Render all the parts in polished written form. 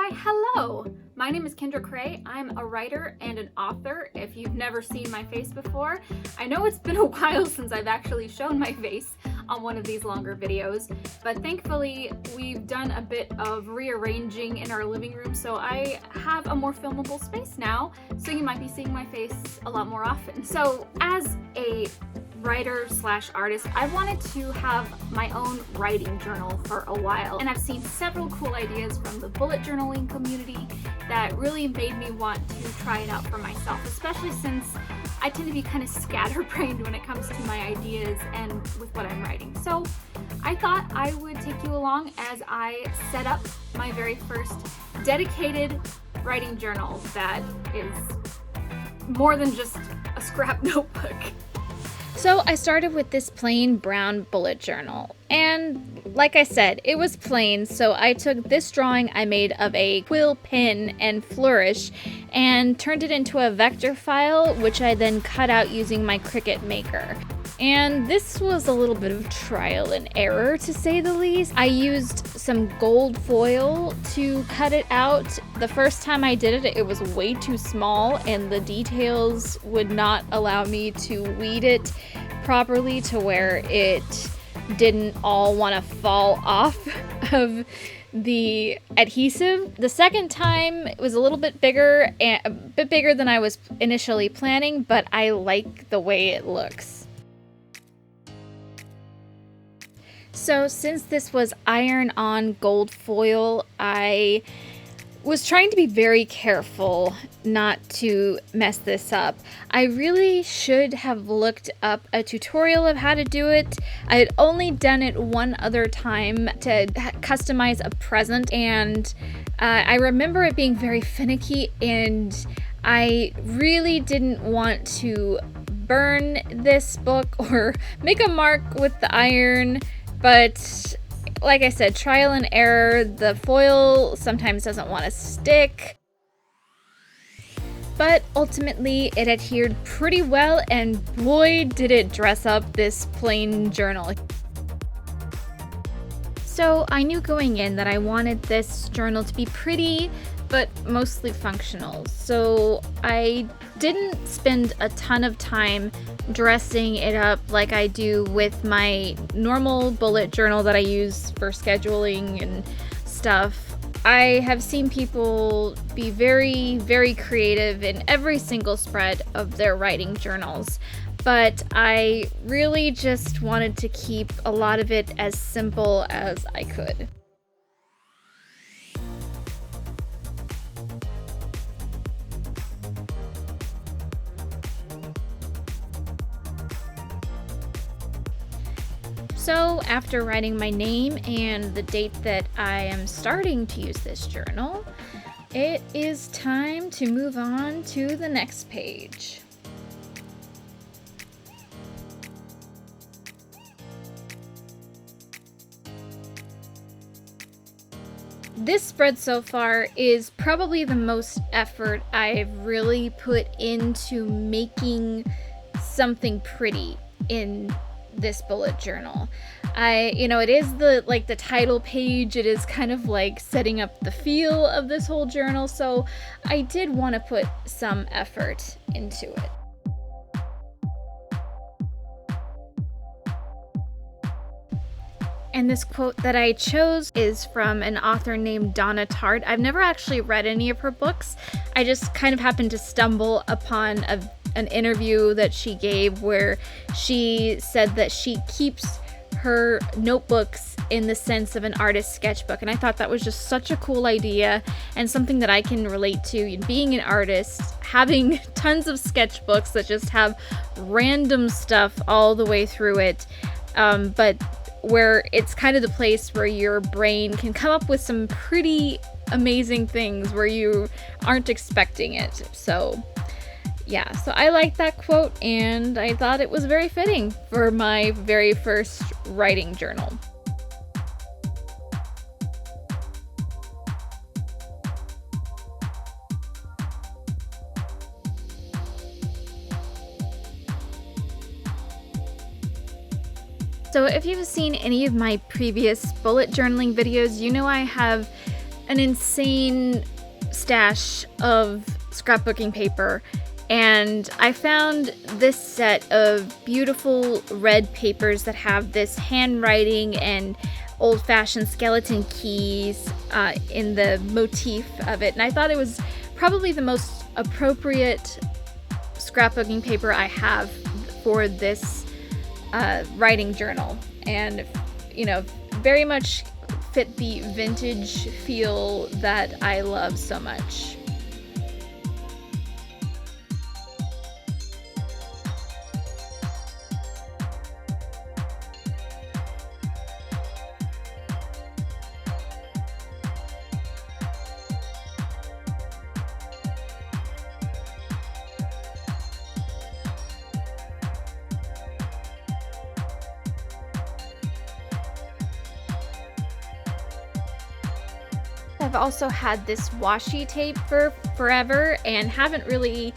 Why, hello! My name is Kendra Crae. I'm a writer and an author. If you've never seen my face before, I know it's been a while since I've actually shown my face on one of these longer videos, but thankfully we've done a bit of rearranging in our living room, so I have a more filmable space now, so you might be seeing my face a lot more often. So as a writer slash artist, I wanted to have my own writing journal for a while, and I've seen several cool ideas from the bullet journaling community that really made me want to try it out for myself, especially since I tend to be kind of scatterbrained when it comes to my ideas and with what I'm writing. So I thought I would take you along as I set up my very first dedicated writing journal that is more than just a scrap notebook. So I started with this plain brown bullet journal, and like I said, it was plain, so I took this drawing I made of a quill pen and flourish and turned it into a vector file, which I then cut out using my Cricut maker. And this was a little bit of trial and error, to say the least. I used some gold foil to cut it out. The first time I did it, it was way too small, and the details would not allow me to weed it properly to where it didn't all want to fall off of the adhesive. The second time it was a little bit bigger, and a bit bigger than I was initially planning, but I like the way it looks. So since this was iron-on gold foil, I was trying to be very careful not to mess this up. I really should have looked up a tutorial of how to do it. I had only done it one other time to customize a present, and I remember it being very finicky, and I really didn't want to burn this book or make a mark with the iron. But like I said, trial and error. The foil sometimes doesn't want to stick. But ultimately it adhered pretty well, and boy did it dress up this plain journal. So I knew going in that I wanted this journal to be pretty, but mostly functional. So I didn't spend a ton of time dressing it up like I do with my normal bullet journal that I use for scheduling and stuff. I have seen people be very, very creative in every single spread of their writing journals, but I really just wanted to keep a lot of it as simple as I could. So after writing my name and the date that I am starting to use this journal, it is time to move on to the next page. This spread so far is probably the most effort I've really put into making something pretty in this bullet journal. It is the title page. It is kind of like setting up the feel of this whole journal, so I did want to put some effort into it. And this quote that I chose is from an author named Donna Tartt. I've never actually read any of her books. I just kind of happened to stumble upon an interview that she gave where she said that she keeps her notebooks in the sense of an artist's sketchbook, and I thought that was just such a cool idea and something that I can relate to. Being an artist, having tons of sketchbooks that just have random stuff all the way through it, but where it's kind of the place where your brain can come up with some pretty amazing things where you aren't expecting it. So yeah, so I liked that quote, and I thought it was very fitting for my very first writing journal. So if you've seen any of my previous bullet journaling videos, you know I have an insane stash of scrapbooking paper, and I found this set of beautiful red papers that have this handwriting and old-fashioned skeleton keys in the motif of it, and I thought it was probably the most appropriate scrapbooking paper I have for this writing journal, and you know, very much fit the vintage feel that I love so much. I've also had this washi tape for forever and haven't really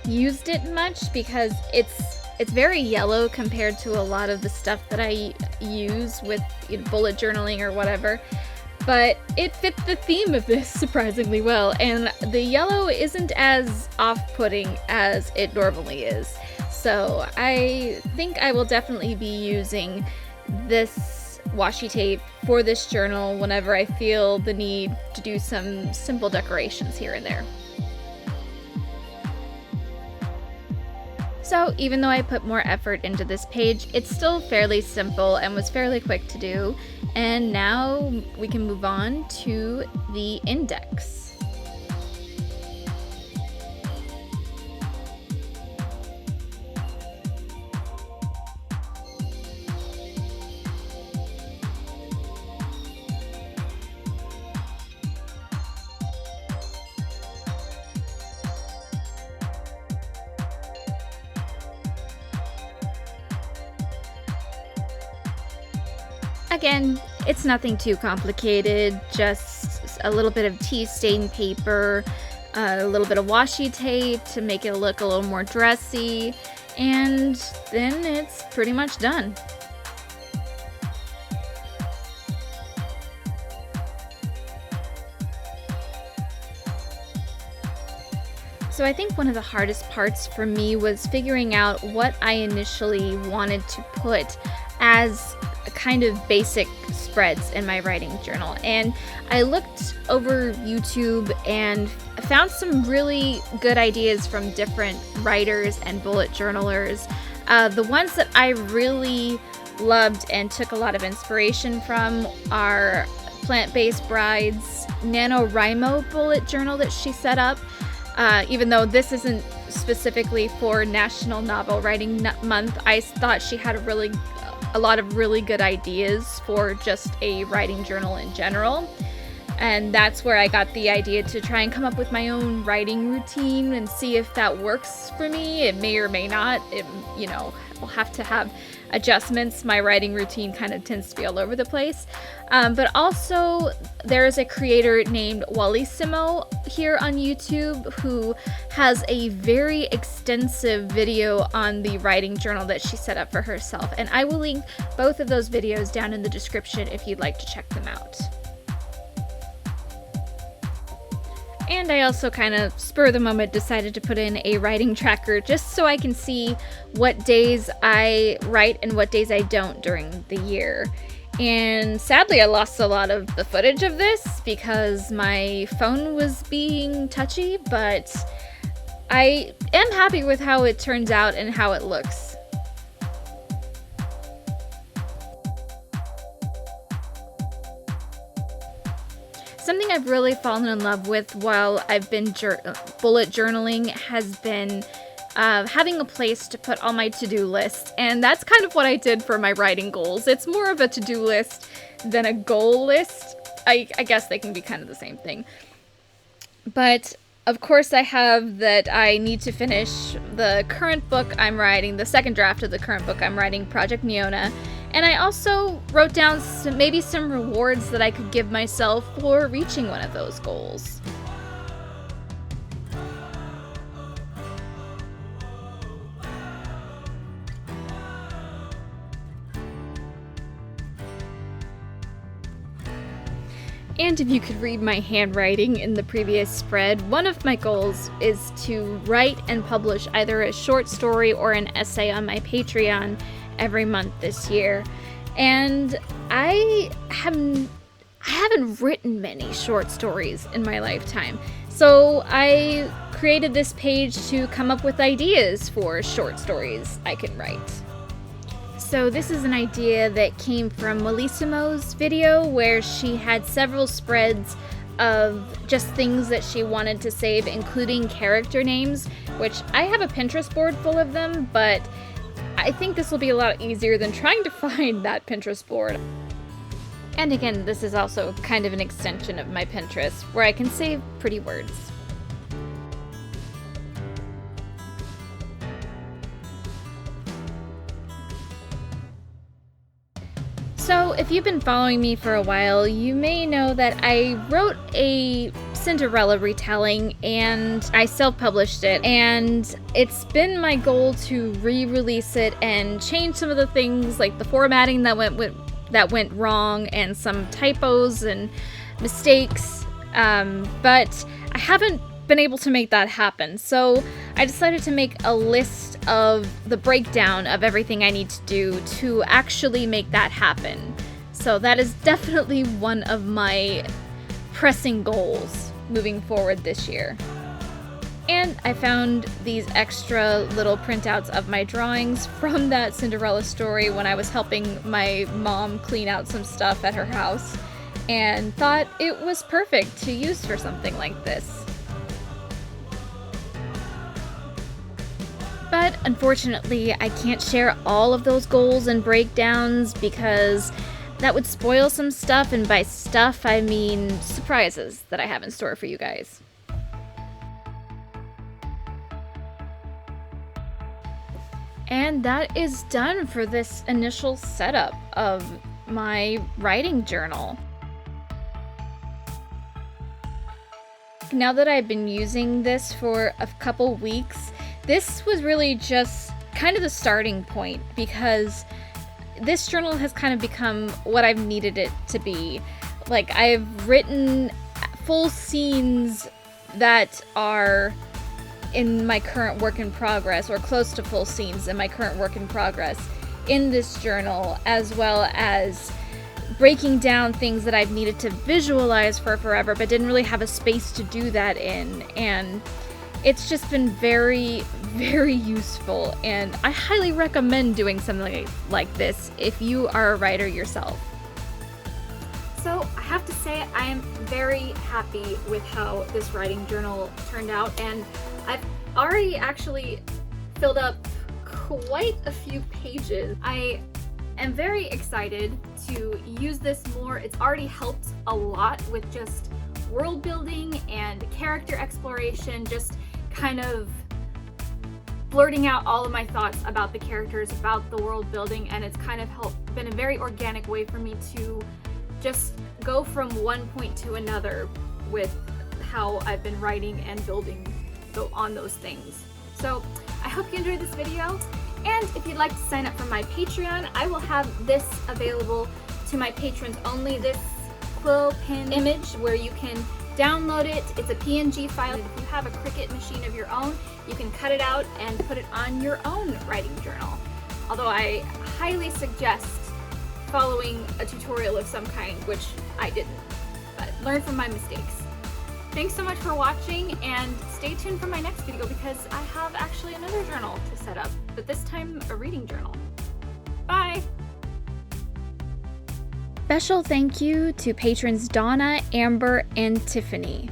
used it much because it's very yellow compared to a lot of the stuff that I use with, you know, bullet journaling or whatever. But it fits the theme of this surprisingly well, and the yellow isn't as off-putting as it normally is. So I think I will definitely be using this washi tape for this journal whenever I feel the need to do some simple decorations here and there. So even though I put more effort into this page, it's still fairly simple and was fairly quick to do. And now we can move on to the index. Again, it's nothing too complicated, just a little bit of tea stain paper, a little bit of washi tape to make it look a little more dressy, and then it's pretty much done. So I think one of the hardest parts for me was figuring out what I initially wanted to put as kind of basic spreads in my writing journal, and I looked over YouTube and found some really good ideas from different writers and bullet journalers. The ones that I really loved and took a lot of inspiration from are Plant-Based Bride's NaNoWriMo bullet journal that she set up. Even though this isn't specifically for National Novel Writing Month, I thought she had a lot of really good ideas for just a writing journal in general. And that's where I got the idea to try and come up with my own writing routine and see if that works for me. It may or may not. We'll have to have adjustments. My writing routine kind of tends to be all over the place. But also, there is a creator named Wallissimo here on YouTube who has a very extensive video on the writing journal that she set up for herself. And I will link both of those videos down in the description if you'd like to check them out. And I also kind of spur of the moment decided to put in a writing tracker just so I can see what days I write and what days I don't during the year. And sadly, I lost a lot of the footage of this because my phone was being touchy, but I am happy with how it turns out and how it looks. Something I've really fallen in love with while I've been bullet journaling has been having a place to put all my to-do lists, and that's kind of what I did for my writing goals. It's more of a to-do list than a goal list. I guess they can be kind of the same thing. But of course I have that I need to finish the current book I'm writing, the second draft of the current book I'm writing, Project Neona. And I also wrote down maybe some rewards that I could give myself for reaching one of those goals. And if you could read my handwriting in the previous spread, one of my goals is to write and publish either a short story or an essay on my Patreon every month this year. And I haven't written many short stories in my lifetime. So I created this page to come up with ideas for short stories I can write. So this is an idea that came from Melissimo's video where she had several spreads of just things that she wanted to save, including character names, which I have a Pinterest board full of them, but I think this will be a lot easier than trying to find that Pinterest board. And again, this is also kind of an extension of my Pinterest where I can save pretty words. So, if you've been following me for a while, you may know that I wrote a Cinderella retelling and I self-published it, and it's been my goal to re-release it and change some of the things like the formatting that went wrong and some typos and mistakes, but I haven't been able to make that happen. So I decided to make a list of the breakdown of everything I need to do to actually make that happen. So that is definitely one of my pressing goals moving forward this year. And I found these extra little printouts of my drawings from that Cinderella story when I was helping my mom clean out some stuff at her house, and thought it was perfect to use for something like this. But unfortunately, I can't share all of those goals and breakdowns because that would spoil some stuff, and by stuff I mean surprises that I have in store for you guys. And that is done for this initial setup of my writing journal. Now that I've been using this for a couple weeks, this was really just kind of the starting point, because this journal has kind of become what I've needed it to be. Like, I've written full scenes that are in my current work in progress, or close to full scenes in my current work in progress in this journal, as well as breaking down things that I've needed to visualize for forever but didn't really have a space to do that in. And it's just been very, very useful, and I highly recommend doing something like this if you are a writer yourself. So I have to say I am very happy with how this writing journal turned out, and I've already actually filled up quite a few pages. I am very excited to use this more. It's already helped a lot with just world building and character exploration, just kind of blurting out all of my thoughts about the characters, about the world building, and it's kind of been a very organic way for me to just go from one point to another with how I've been writing and building on those things. So I hope you enjoyed this video, and if you'd like to sign up for my Patreon, I will have this available to my patrons only, this quill pen image where you can download it. It's a PNG file. If you have a Cricut machine of your own, you can cut it out and put it on your own writing journal. Although I highly suggest following a tutorial of some kind, which I didn't, but learn from my mistakes. Thanks so much for watching, and stay tuned for my next video because I have actually another journal to set up, but this time a reading journal. Bye! Special thank you to patrons Donna, Amber, and Tiffany.